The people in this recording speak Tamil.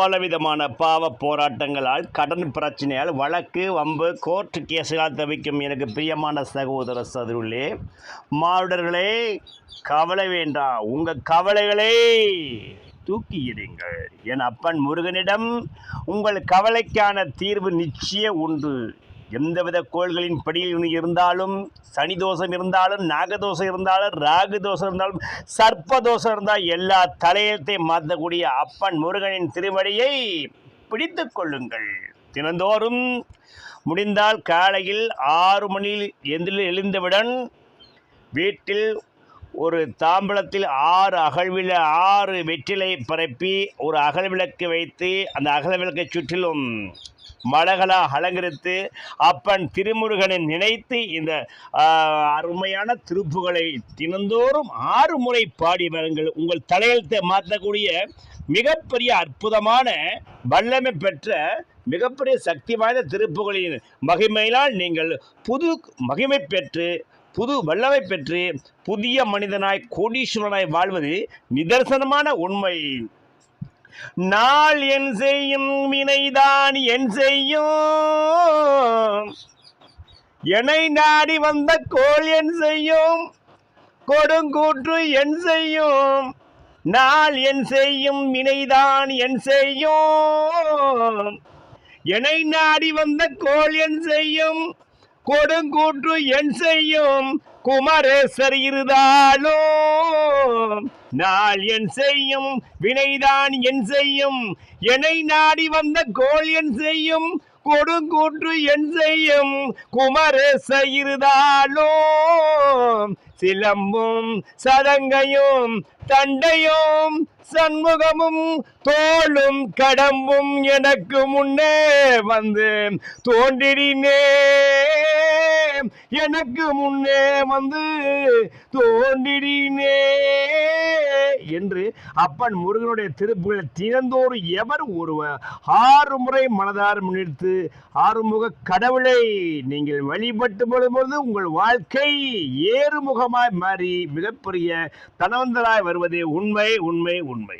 பலவிதமான பாவ போராட்டங்களால், கடன் பிரச்சனையால், வழக்கு வம்பு கோர்ட்டு கேஸுகளால் தவிக்கும் எனக்கு பிரியமான சகோதர சகோதரிகளே, மானுடர்களே, கவலை வேண்டாம். உங்கள் கவலைகளை தூக்கி எறியுங்கள். என் அப்பன் முருகனிடம் உங்கள் கவலைக்கான தீர்வு நிச்சயம் உண்டு. எந்தவித கோள்களின் படியில் இருந்தாலும், சனி தோஷம் இருந்தாலும், நாகதோஷம் இருந்தாலும், ராகு தோஷம் இருந்தாலும், சர்ப்ப தோஷம் இருந்தால் எல்லா தலையத்தையும் மாற்றக்கூடிய அப்பன் முருகனின் திருவடியை பிடித்து கொள்ளுங்கள். தினந்தோறும் முடிந்தால் காலையில் 6 மணியில் எழுந்தவுடன் வீட்டில் ஒரு தாம்பலத்தில் 6 வெற்றிலை பரப்பி ஒரு அகல் விளக்கு வைத்து அந்த அகல் விளக்கை சுற்றிலும் மலர்களா அலங்கரித்து அப்பன் திருமுருகனை நினைத்து இந்த அருமையான திருப்புகளை தினந்தோறும் 6 முறை பாடி வருங்கள். உங்கள் தலையெழுத்தை மாற்றக்கூடிய மிகப்பெரிய அற்புதமான வல்லமை பெற்ற மிகப்பெரிய சக்தி வாய்ந்த திருப்புகளின் மகிமையினால் நீங்கள் புது மகிமை பெற்று, புது வல்லமை பெற்று, புதிய மனிதனாய் கோடீஸ்வரனாய் வாழ்வது நிதர்சனமான உண்மை. நாள் என் செய்யும் வினைதான் என் செய்யும், என்னை நாடி வந்த கோள் என் செய்யும், கொடுங்கூற்று என் செய்யும். நாள் என் செய்யும் வினைதான் என் செய்யும், என்னை நாடி வந்த கோள் என் செய்யும், கொடுங்கூற்று என் செய்யும். குமரேசர் இருதாலும் நாள் என் செய்யும் வினைதான் என் செய்யும், என்னை நாடி வந்த கோள் என் செய்யும், கொடுங்கூற்று என் செய்யும். குமரேச இருதாலும் சிலம்பும் சதங்கையும் தண்டையும் சண்முகமும் தோளும் கடம்பும் எனக்கு முன்னே வந்து தோன்றினே, எனக்கு முன்னே வந்து தோன்றினே என்று அப்பன் முருகனுடைய திருப்புகளை தினந்தோறும் எவர் ஒருவர் 6 முறை மனதார் முன்னிறுத்து ஆறுமுக கடவுளை நீங்கள் வழிபட்டு வரும்போது உங்கள் வாழ்க்கை ஏறுமுகமாய் மாறி மிகப்பெரிய தனவந்தராய் வருவதே உண்மை உண்மை உண்மை.